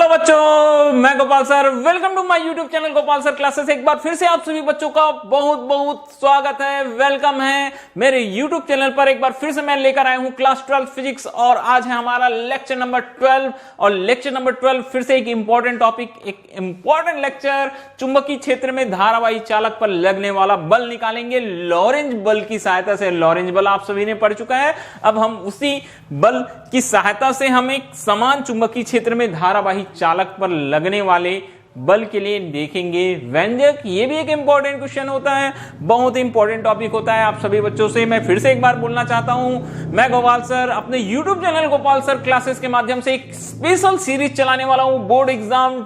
Hello बच्चों, मैं Gopal sir. Welcome to my YouTube channel Gopal sir classes. एक बार फिर से आप सभी बच्चों का बहुत बहुत स्वागत है, वेलकम है मेरे यूट्यूब चैनल पर। एक बार फिर से मैं लेकर आया हूं क्लास 12 फिजिक्स और आज है हमारा लेक्चर नंबर 12। और लेक्चर नंबर 12 फिर से एक इंपॉर्टेंट टॉपिक, एक इंपॉर्टेंट लेक्चर, चुंबकीय क्षेत्र में धारावाही चालक पर लगने वाला बल निकालेंगे लॉरेंज बल की सहायता से। लॉरेंज बल आप सभी ने पढ़ चुका है। अब हम उसी बल की सहायता से हम एक समान चुंबकीय क्षेत्र में धारावाही चालक पर लगने वाले बल के लिए देखेंगे व्यंजक। ये भी एक इंपॉर्टेंट क्वेश्चन होता है, बहुत इंपॉर्टेंट टॉपिक होता है। आप सभी बच्चों से मैं फिर से एक बार बोलना चाहता हूं, मैं गोपाल सर अपने YouTube channel Gopal sir classes के माध्यम से एक स्पेशल सीरीज चलाने वाला हूं बोर्ड एग्जाम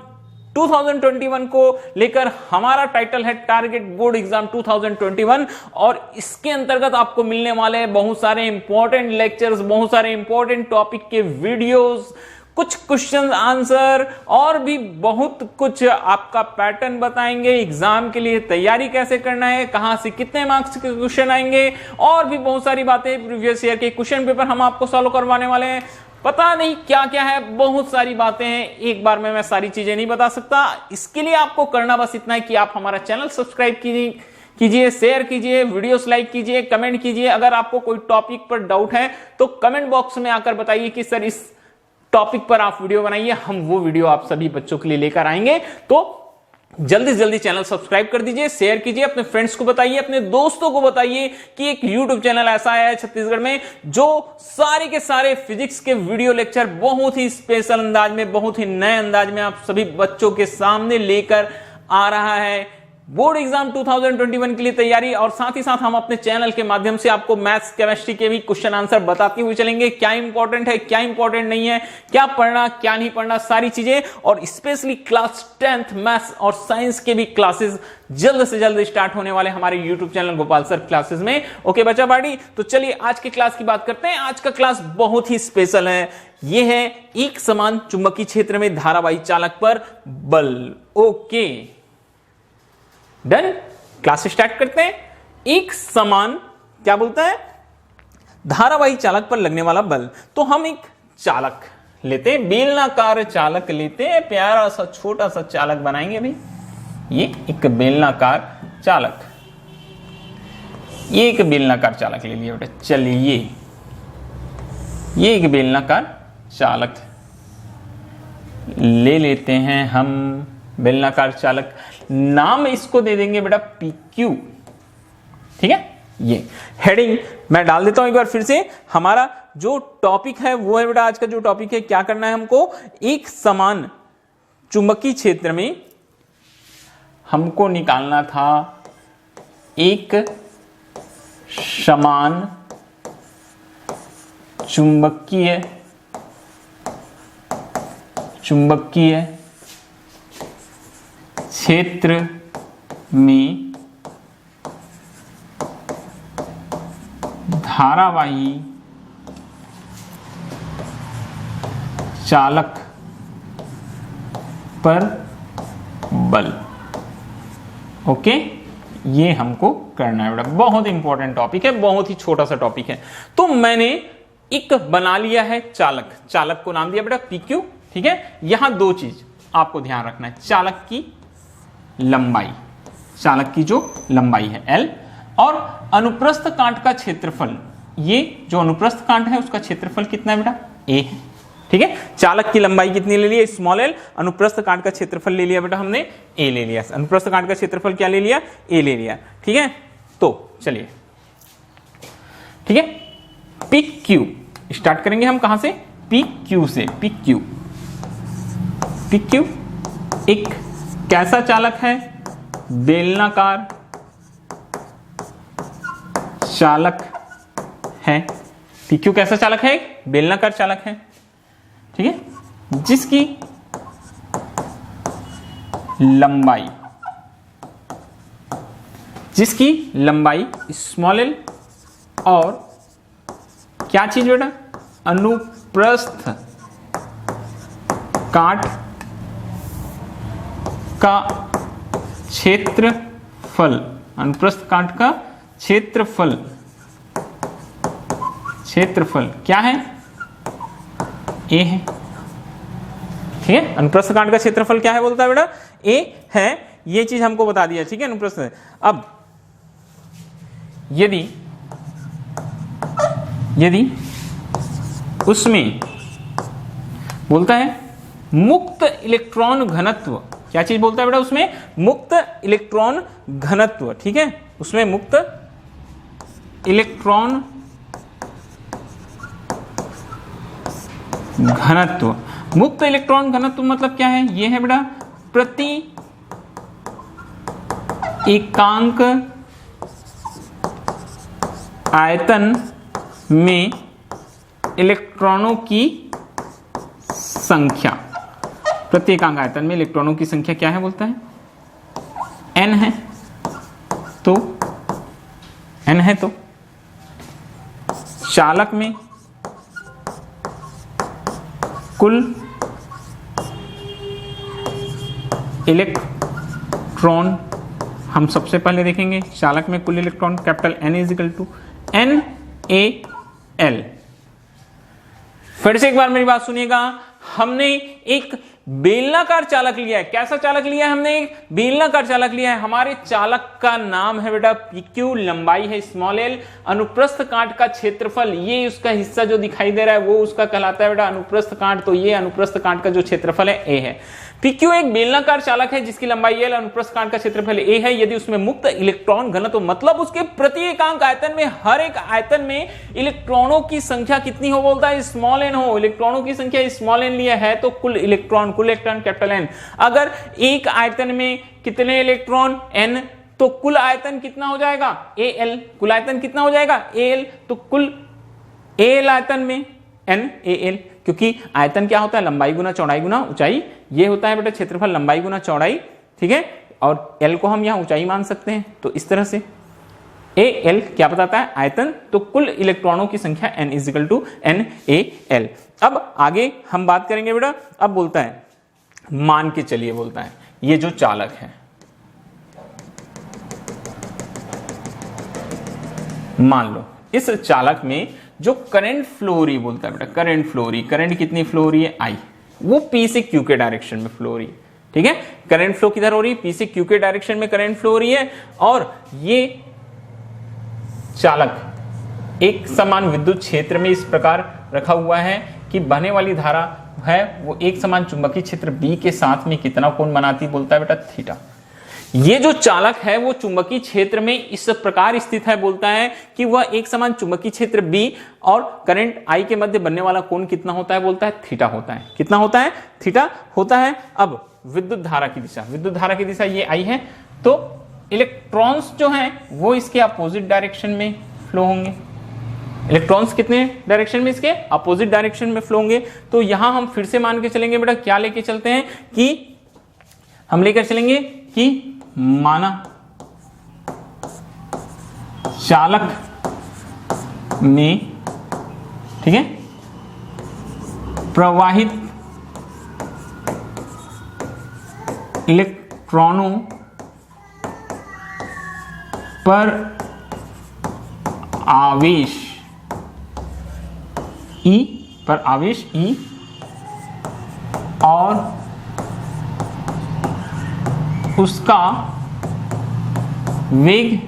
2021 को लेकर। हमारा टाइटल है टारगेट बोर्ड एग्जाम 2021 और इसके अंतर्गत आपको मिलने वाले हैं बहुत सारे इंपॉर्टेंट लेक्चर्स, बहुत सारे इंपॉर्टेंट टॉपिक के वीडियोस, कुछ क्वेश्चन आंसर और भी बहुत कुछ आपका पैटर्न बताएंगे। एग्जाम के लिए तैयारी कैसे करना है, कहां से कितने मार्क्स के क्वेश्चन आएंगे और भी बहुत सारी बातें। प्रीवियस ईयर के क्वेश्चन पेपर हम आपको सॉल्व करवाने वाले हैं। पता नहीं क्या क्या है, बहुत सारी बातें हैं, एक बार में मैं सारी चीजें नहीं बता सकता। इसके लिए आपको करना बस इतना है कि आप हमारा चैनल सब्सक्राइब कीजिए, शेयर कीजिए, वीडियोस लाइक कीजिए, कमेंट कीजिए। अगर आपको कोई टॉपिक पर डाउट है तो कमेंट बॉक्स में आकर बताइए कि सर इस टॉपिक पर आप वीडियो बनाइए, हम वो वीडियो आप सभी बच्चों के लिए लेकर आएंगे। तो जल्दी से जल्दी चैनल सब्सक्राइब कर दीजिए, शेयर कीजिए, अपने फ्रेंड्स को बताइए, अपने दोस्तों को बताइए कि एक यूट्यूब चैनल ऐसा है छत्तीसगढ़ में जो सारे के सारे फिजिक्स के वीडियो लेक्चर बहुत ही स्पेशल अंदाज में, बहुत ही नए अंदाज में आप सभी बच्चों के सामने लेकर आ रहा है। बोर्ड एग्जाम 2021 के लिए तैयारी और साथ ही साथ हम अपने चैनल के माध्यम से आपको मैथ्स केमिस्ट्री के भी क्वेश्चन आंसर बताते हुए चलेंगे। क्या इंपॉर्टेंट है, क्या इंपॉर्टेंट नहीं है, क्या पढ़ना क्या नहीं पढ़ना, सारी चीजें। और स्पेशली क्लास 10th मैथ्स और साइंस के भी क्लासेस जल्द से जल्द स्टार्ट होने वाले हमारे YouTube channel Gopal sir classes में। ओके बच्चा बाड़ी, तो चलिए आज की क्लास की बात करते हैं। आज का क्लास बहुत ही स्पेशल है। यह है एक समान चुंबकीय क्षेत्र में धारावाही चालक पर बल। ओके डन, क्लास स्टार्ट करते हैं। एक समान क्या बोलता है, धारावाही चालक पर लगने वाला बल। तो हम एक चालक लेते हैं, बेलनाकार चालक लेते हैं, प्यारा सा छोटा सा चालक बनाएंगे भाई। ये एक बेलनाकार चालक, ये एक बेलनाकार चालक ले लिया बेटा। चलिए ये एक बेलनाकार चालक ले लेते हैं हम, बेलनाकार चालक। नाम इसको दे देंगे बेटा PQ, ठीक है। ये हेडिंग मैं डाल देता हूं एक बार फिर से। हमारा जो टॉपिक है वो है बेटा, आज का जो टॉपिक है, क्या करना है हमको, एक समान चुंबकीय क्षेत्र में हमको निकालना था एक समान चुंबकीय क्षेत्र में धारावाही चालक पर बल। ओके, ये हमको करना है बेटा, बहुत इंपॉर्टेंट टॉपिक है, बहुत ही छोटा सा टॉपिक है। तो मैंने एक बना लिया है चालक, चालक को नाम दिया बेटा PQ, ठीक है। यहां दो चीज आपको ध्यान रखना है, चालक की लंबाई, चालक की जो लंबाई है L, और अनुप्रस्थ कांट का क्षेत्रफल। ये जो अनुप्रस्थ कांट है उसका क्षेत्रफल कितना है बेटा, A है, ठीक है। चालक की लंबाई कितनी ले ली, स्मॉल l, अनुप्रस्थ कांट का क्षेत्रफल ले लिया बेटा हमने A ले लिया। अनुप्रस्थ कांट का क्षेत्रफल क्या ले लिया, A ले लिया, ठीक है। तो चलिए, ठीक है, PQ स्टार्ट करेंगे हम कहां से, PQ से। PQ एक कैसा चालक है, बेलनाकार चालक है। PQ कैसा चालक है, बेलनाकार चालक है, ठीक है, जिसकी लंबाई स्मॉल l और क्या चीज बेटा, अनुप्रस्थ काट का क्षेत्रफल, अनुप्रस्थ काट का क्षेत्रफल क्या है, ए है, ठीक है। अनुप्रस्थ काट का क्षेत्रफल क्या है बोलता है बेटा, ए है, ये चीज हमको बता दिया, ठीक है। अनुप्रस्थ, अब यदि उसमें बोलता है मुक्त इलेक्ट्रॉन घनत्व, क्या चीज बोलता है बेटा उसमें, मुक्त इलेक्ट्रॉन घनत्व, ठीक है। उसमें मुक्त इलेक्ट्रॉन घनत्व, मुक्त इलेक्ट्रॉन घनत्व मतलब क्या है, ये है बेटा प्रति एकांक आयतन में इलेक्ट्रॉनों की संख्या, प्रति एकांक आयतन में इलेक्ट्रॉनों की संख्या क्या है बोलता है, n है, तो n है तो चालक में कुल इलेक्ट्रॉन, हम सबसे पहले देखेंगे चालक में कुल electron, capital N is equal to NaL। फिर से एक बार मेरी बात सुनिएगा, हमने एक बेलनाकार चालक लिया है। कैसा चालक लिया है हमने, एक बेलनाकार चालक लिया है। हमारे चालक का नाम है बेटा PQ, लंबाई है स्मॉल l, अनुप्रस्थ काट का क्षेत्रफल, ये उसका हिस्सा जो दिखाई दे रहा है वो उसका कहलाता है बेटा अनुप्रस्थ काट, तो ये अनुप्रस्थ काट का जो क्षेत्रफल है a है। PQ एक बेलनाकार चालक है जिसकी लंबाई l, अनुप्रस्थ काट का क्षेत्रफल a है। यदि उसमें मुक्त इलेक्ट्रॉन घनत्व, मतलब उसके प्रति एकांक आयतन में, हर एक आयतन में इलेक्ट्रॉनों की संख्या कितनी हो बोलता है, स्मॉल n हो, इलेक्ट्रॉनों की संख्या स्मॉल n लिया है तो कुल इलेक्ट्रॉन कैपिटल N। अगर एक आयतन में कितने इलेक्ट्रॉन n, तो कुल आयतन कितना हो जाएगा Al, कुल आयतन कितना हो जाएगा Al, तो कुल Al आयतन में NaL, क्योंकि आयतन क्या होता है, लंबाई गुना चौड़ाई गुना ऊंचाई, ये होता है बेटा क्षेत्रफल लंबाई गुना चौड़ाई, ठीक है। और L को हम यहां ऊंचाई मान सकते हैं, तो इस तरह से Al क्या बताता है, आयतन, तो कुल इलेक्ट्रॉनों की संख्या N is equal to NaL। अब आगे हम बात करेंगे बेटा, अब बोलता है मान के चलिए, बोलता है ये जो चालक है, मान लो इस चालक में जो करंट फ्लो हो रही है, बोलता है बेटा करंट फ्लो हो रही, करंट कितनी फ्लो हो रही है I, वो P से Q के डायरेक्शन में फ्लो हो रही है, ठीक है। करंट फ्लो किधर हो रही है, P से Q के डायरेक्शन में करंट फ्लो हो रही है, और ये चालक एक समान विद्युत क्षेत्र में इस प्रकार रखा हुआ है कि बहने वाली धारा है वो एक समान चुंबकीय क्षेत्र B के साथ में कितना कोण बनाती, बोलता है बेटा थीटा। ये जो चालक है वो चुंबकीय क्षेत्र में इस प्रकार स्थित है, बोलता है कि वह एक समान चुंबकीय क्षेत्र B और करंट I के मध्य बनने वाला कोण कितना होता है, बोलता है थीटा होता है। कितना होता है, थीटा होता है। अब विद्युत धारा की दिशा, विद्युत धारा की दिशा ये I है, तो इलेक्ट्रॉन्स जो हैं वो इसके अपोजिट डायरेक्शन में फ्लो होंगे। इलेक्ट्रॉन्स कितने डायरेक्शन में, इसके अपोजिट डायरेक्शन में फ्लो होंगे। तो यहां हम फिर से मान के चलेंगे बेटा, क्या लेके चलते हैं कि हम लेकर चलेंगे कि माना चालक में, ठीक है, प्रवाहित इलेक्ट्रॉनों पर आवेश E, पर आवेश E और उसका वेग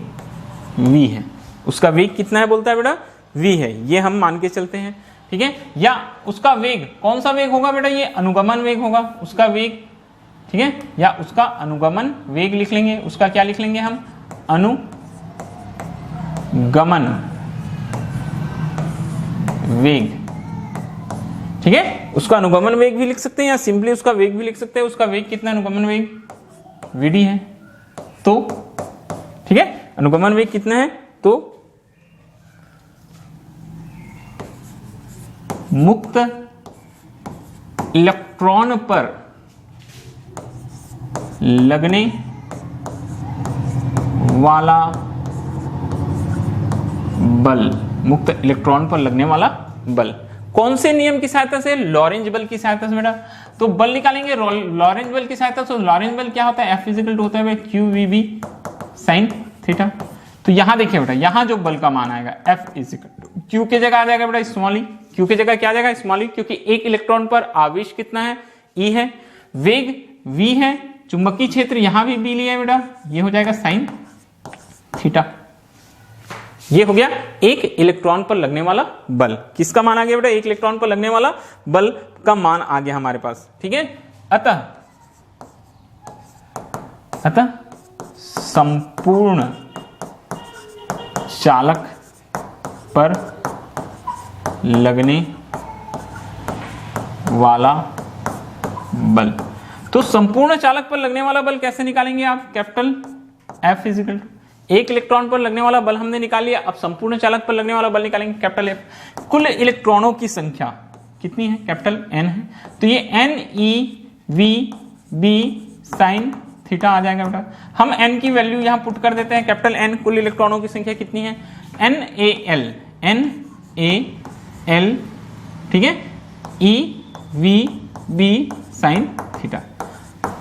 v है। उसका वेग कितना है, बोलता है बेटा v है, ये हम मान के चलते हैं, ठीक है। या उसका वेग, कौन सा वेग होगा बेटा, ये अनुगमन वेग होगा, उसका वेग, ठीक है, या उसका अनुगमन वेग लिख लेंगे। उसका क्या लिख लेंगे हम, अनुगमन वेग, ठीक है। उसका अनुगमन वेग भी लिख सकते हैं या सिंपली उसका वेग भी लिख सकते हैं। उसका वेग कितना, अनुगमन वेग vd है, तो ठीक है, अनुगमन वेग कितना है, तो मुक्त इलेक्ट्रॉन पर लगने वाला बल, मुक्त इलेक्ट्रॉन पर लगने वाला बल कौन से नियम की सहायता से, लॉरेंज बल की सहायता से बेटा। तो बल निकालेंगे लॉरेंज बल की सहायता से। लॉरेंज बल क्या होता है, F इक्वल टू होता है QVB sin थीटा। तो यहां देखिए बेटा, यहां जो बल का मान आएगा F इक्वल टू Q के जगह आ जाएगा बेटा स्मॉल ई, Q के जगह क्या आ जाएगा स्मॉल ई, क्योंकि एक इलेक्ट्रॉन पर आवेश कितना है, ई है, वेग v है, चुंबकीय क्षेत्र यहां भी b लिया है बेटा, ये हो जाएगा साइन थीटा। ये हो गया एक इलेक्ट्रॉन पर लगने वाला बल। किसका मान आ गया बेटा? एक इलेक्ट्रॉन पर लगने वाला बल का मान आ गया हमारे पास, ठीक है। अतः संपूर्ण चालक पर लगने वाला बल, तो संपूर्ण चालक पर लगने वाला बल कैसे निकालेंगे आप? कैपिटल F इजिकल, एक इलेक्ट्रॉन पर लगने वाला बल हमने निकाल लिया, अब संपूर्ण चालक पर लगने वाला बल निकालेंगे कैपिटल F। कुल इलेक्ट्रॉनों की संख्या कितनी है? कैपिटल N है, तो ये NeVB sin थीटा आ जाएगा बेटा। हम n की वैल्यू यहां पुट कर देते हैं, कैपिटल N कुल इलेक्ट्रॉनों की संख्या कितनी है? NaL, ठीक है, EVB sin थीटा।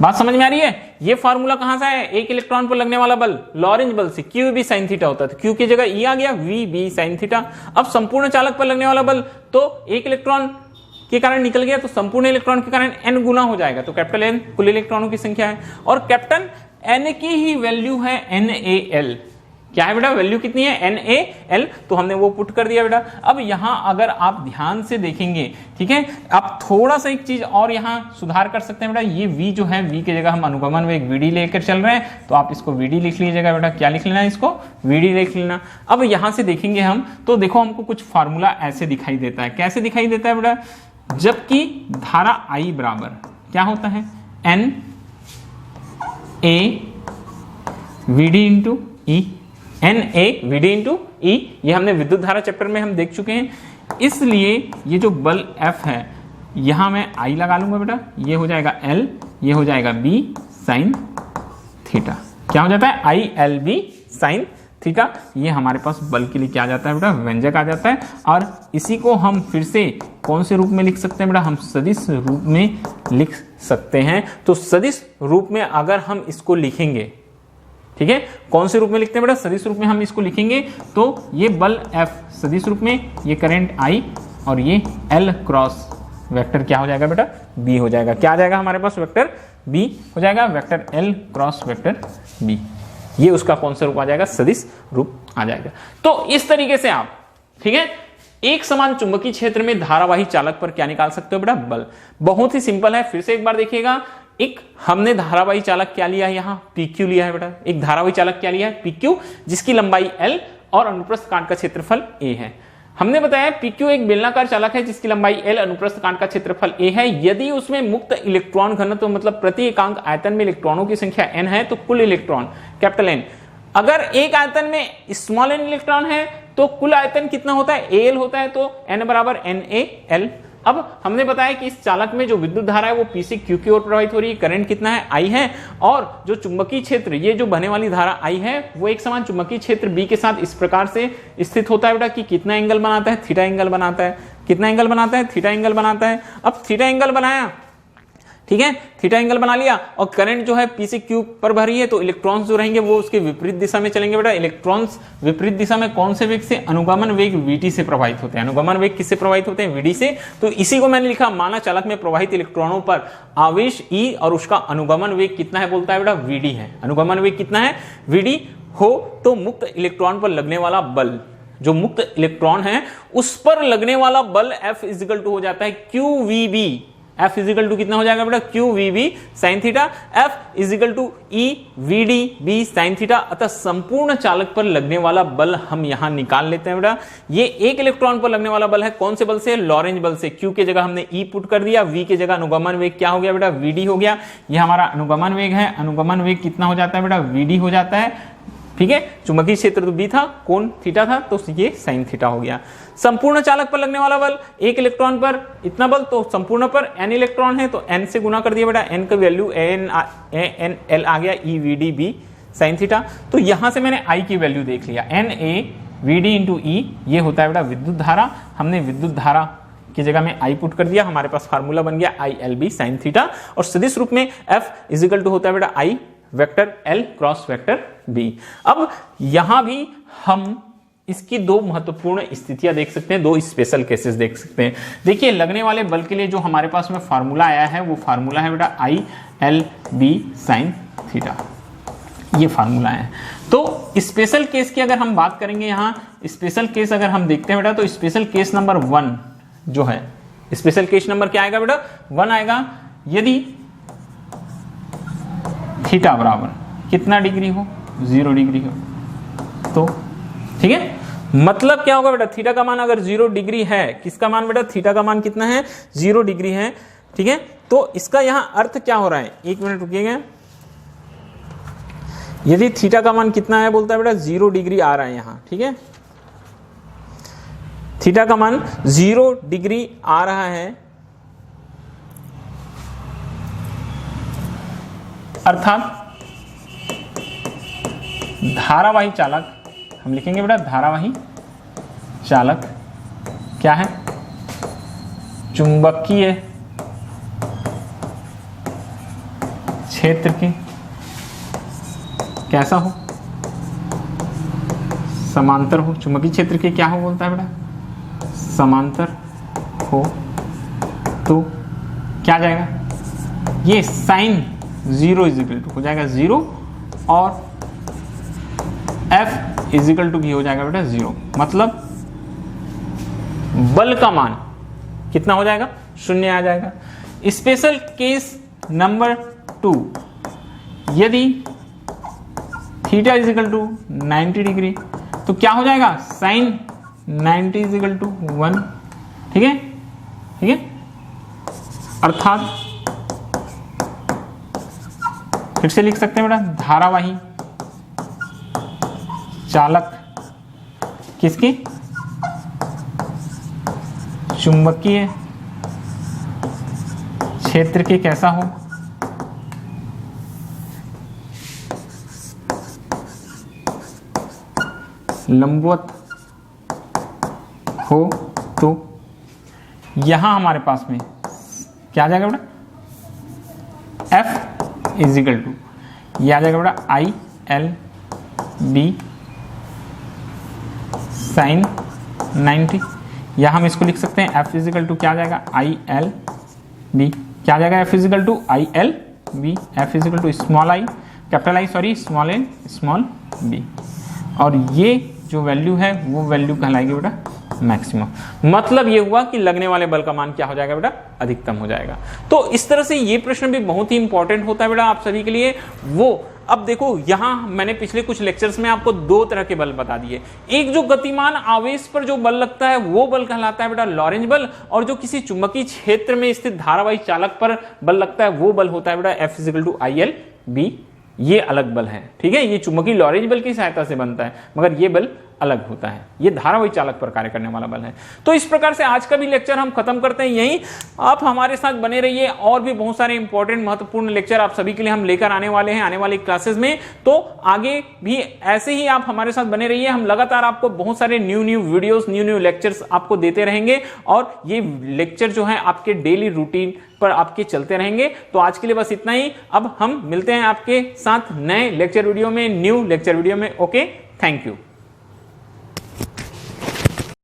बात समझ में आ रही है? ये फार्मूला कहां से है? एक इलेक्ट्रॉन पर लगने वाला बल लॉरेंज बल से QV sin थीटा होता है, तो Q की जगह E आ गया, VB sin थीटा। अब संपूर्ण चालक पर लगने वाला बल, तो एक इलेक्ट्रॉन के कारण निकल गया, तो संपूर्ण इलेक्ट्रॉन के कारण n गुना हो जाएगा, तो कैपिटल N कुल इलेक्ट्रॉनों की संख्या है, और कैपिटल N की ही वैल्यू है NaL। क्या है बेटा? वैल्यू कितनी है? NaL, तो हमने वो पुट कर दिया बेटा। अब यहां अगर आप ध्यान से देखेंगे, ठीक है, आप थोड़ा सा एक चीज और यहां सुधार कर सकते हैं बेटा। ये V जो है, V की जगह हम अनुगमन वेग VD लेकर चल रहे हैं, तो आप इसको VD लिख लीजिएगा बेटा। क्या लिख लेना है? इसको VD लिख लेना। अब यहां से देखेंगे हम, तो देखो हमको कुछ फार्मूला ऐसे दिखाई देता है। कैसे दिखाई देता है बेटा? जबकि धारा I बराबर क्या होता है? NaVD into E, NaVD into E, ये हमने विद्युत धारा चैप्टर में हम देख चुके हैं। इसलिए ये जो बल F है, यहां मैं I लगा लूंगा बेटा, ये हो जाएगा L, ये हो जाएगा B sin थीटा। क्या हो जाता है? ILB sin theta. ये हमारे पास बल के लिए क्या आ जाता है बेटा? व्यंजक आ जाता है। और इसी को हम फिर से कौन से रूप में लिख सकते हैं बेटा? हम सदिश रूप में लिख सकते हैं। तो सदिश रूप में अगर हम इसको लिखेंगे, ठीक है, कौन से रूप में लिखते हैं बेटा? सदिश रूप में हम इसको लिखेंगे, तो ये बल F सदिश रूप में, ये करंट I, और ये L क्रॉस वेक्टर क्या हो जाएगा बेटा? B हो जाएगा। क्या आ जाएगा हमारे पास? वेक्टर B हो जाएगा, vector L cross vector B। ये उसका कौन सा रूप आ जाएगा? सदिश रूप आ जाएगा। तो इस तरीके से आप, ठीक है, एक समान चुंबकीय क्षेत्र में धारावाही चालक पर क्या निकाल सकते हो बेटा? बल। बहुत ही सिंपल है, फिर से एक बार देखिएगा। एक हमने धारावाही चालक क्या लिया है? यहां PQ लिया है बेटा। एक धारावाही चालक क्या लिया है? PQ, जिसकी लंबाई L और अनुप्रस्थ काट का क्षेत्रफल A है। हमने बताया PQ एक बेलनाकार चालक है जिसकी लंबाई L, अनुप्रस्थ काट का क्षेत्रफल A है। यदि उसमें मुक्त इलेक्ट्रॉन घनत्व, मतलब प्रति एकांक आयतन में इलेक्ट्रॉनों की संख्या n है, तो कुल इलेक्ट्रॉन कैपिटल N। अगर एक आयतन में स्मॉल n इलेक्ट्रॉन है, तो कुल आयतन कितना होता है? AL होता है, तो n बराबर NaL। अब हमने बताया कि इस चालक में जो विद्युत धारा है वो P से Q की ओर प्रवाहित हो रही है, करंट कितना है? I है, और जो चुंबकीय क्षेत्र, ये जो बहने वाली धारा I है, वो एक समान चुंबकीय क्षेत्र B के साथ इस प्रकार से स्थित होता है बेटा कि कितना एंगल बनाता है? थीटा एंगल बनाता है। कितना एंगल बनाता है? थीटा एंगल बनाता है। अब थीटा एंगल बनाया, ठीक है, थीटा एंगल बना लिया, और करंट जो है P से Q पर भर रही है, तो इलेक्ट्रॉन्स जो रहेंगे वो उसके विपरीत दिशा में चलेंगे बेटा। इलेक्ट्रॉन्स विपरीत दिशा में कौन से वेग से? अनुगमन वेग VT से प्रभावित होते हैं। अनुगमन वेग किससे प्रभावित होते हैं? VD से। तो इसी को मैंने लिखा, माना चालक में प्रवाहित इलेक्ट्रॉनों पर आवेश E और उसका अनुगमन वेग कितना है? बोलता है बेटा VD है। अनुगमन वेग कितना है? VD हो, तो मुक्त इलेक्ट्रॉन पर लगने वाला बल, जो मुक्त इलेक्ट्रॉन है उस पर लगने वाला बल F इजिकल टू हो जाता है QVB। F इजिकल टू कितना हो जाएगा बेटा? QVB sin theta. F is equal to EVDB sin theta. अतः संपूर्ण चालक पर लगने वाला बल हम यहां निकाल लेते हैं बेटा। ये एक इलेक्ट्रॉन पर लगने वाला बल है, कौन से बल से? लॉरेंज बल से। Q की जगह हमने E पुट कर दिया, V की जगह अनुगमन वेग क्या हो गया बेटा? VD हो गया। ये हमारा अनुगमन वेग है। अनुगमन वेग कितना हो जाता है बेटा? VD हो जाता है, ठीक है। चुंबकीय क्षेत्र तो B था, कोण थीटा था, तो ये sin थीटा हो गया। संपूर्ण चालक पर लगने वाला बल, एक इलेक्ट्रॉन पर इतना बल, तो संपूर्ण पर n इलेक्ट्रॉन है, तो n से गुना कर दिया बेटा। n का वैल्यू ANL आ गया, EVDB sin थीटा। तो यहां से मैंने I की वैल्यू देख लिया, NaVD इंटू E, ये होता है बेटा विद्युत धारा। हमने विद्युत धारा की जगह में I पुट कर दिया, हमारे पास फार्मूला बन गया ILB sin थीटा। और सदिश रूप में F इजिकल टू होता है बेटा I vector L cross vector B। अब यहां भी हम इसकी दो महत्वपूर्ण स्थितियां देख सकते हैं, दो स्पेशल केसेस देख सकते हैं। देखिए लगने वाले बल के लिए जो हमारे पास में फार्मूला आया है वो फार्मूला है बेटा ILB sin थीटा, ये फार्मूला है। तो स्पेशल केस की अगर हम बात करेंगे, यहाँ स्पेशल केस अगर हम देखते हैं बेटा, तो स्पेशल केस नंबर 1 जो है, स्पेशल केस नंबर क्या आएगा बेटा 1 आएगा। यदि थीटा बराबर कितना डिग्री हो, 0 डिग्री हो, तो ठीक है, मतलब क्या होगा बेटा, थीटा का मान अगर 0 डिग्री है, किसका मान बेटा, थीटा का मान कितना है, 0 डिग्री है, ठीक है। तो इसका यहां अर्थ क्या हो रहा है, एक मिनट रुकिएगा। यदि थीटा का मान कितना है, बोलता है बेटा 0 डिग्री आ रहा है यहां, ठीक है, थीटा का मान 0 डिग्री आ रहा है, अर्थात धारावाही चालक, हम लिखेंगे बेटा धारावाही चालक क्या है, चुंबकीय क्षेत्र के कैसा हो, समांतर हो, चुंबकीय क्षेत्र के क्या हो बोलता है बेटा, समांतर हो, तो क्या जाएगा, ये साइन 0 इजिकल टू हो जाएगा 0 और F इजिकल टू भी हो जाएगा बेटा 0, मतलब बल का मान कितना हो जाएगा, 0 आ जाएगा। स्पेशल केस नंबर 2, यदि थीटा इजिकल टू 90 डिग्री, तो क्या हो जाएगा, साइन 90 इजिकल टू 1, ठीक है, ठीक है, अर्थात फिर से लिख सकते हैं बेटा, धारावाही चालक किसके, चुंबकीय क्षेत्र के कैसा हो, लंबवत हो, तो यहां हमारे पास में क्या आ जाएगा बेटा, F इजिकल टू, यह आ जाएगा बेटा ILB साइन 90, या हम इसको लिख सकते हैं F इजिकल टू क्या आ जाएगा, ILB क्या आ जाएगा, F is equal to ILB, F is equal to small I, capital I sorry, small A small B, और ये जो वैल्यू है वो वैल्यू कहलाएगी बेटा मैक्सिमम। मतलब ये हुआ कि लगने वाले बल का मान क्या हो जाएगा बेटा, अधिकतम हो जाएगा। तो इस तरह से ये प्रश्न भी बहुत ही इंपॉर्टेंट होता है बेटा आप सभी के लिए। वो अब देखो, यहां मैंने पिछले कुछ लेक्चर्स में आपको 2 तरह के बल बता दिए। एक जो गतिमान आवेश पर जो बल लगता है वो बल कहलाता है बेटा लॉरेंज बल, और जो किसी चुंबकीय क्षेत्र में स्थित धारावाही चालक पर बल लगता है वो बल होता है बेटा F इजिकल टू ILB। ये अलग बल है, ठीक है, ये चुंबकीय लॉरेंज बल की सहायता से बनता है, मगर ये बल अलग होता है, ये धारावाही चालक पर कार्य करने वाला बल है। तो इस प्रकार से आज का भी लेक्चर हम खत्म करते हैं यहीं। आप हमारे साथ बने रहिए, और भी बहुत सारे इंपॉर्टेंट महत्वपूर्ण लेक्चर आप सभी के लिए हम लेकर आने वाले हैं आने वाली क्लासेस में। तो आगे भी ऐसे ही आप हमारे साथ बने रहिए, हम लगातार आपको बहुत सारे न्यू वीडियोस, न्यू लेक्चर्स आपको देते रहेंगे, और ये लेक्चर जो है आपके डेली रूटीन पर आपके चलते रहेंगे। तो आज के लिए बस इतना ही, अब हम मिलते हैं आपके साथ नए लेक्चर वीडियो में, न्यू लेक्चर वीडियो में। Okay, thank you.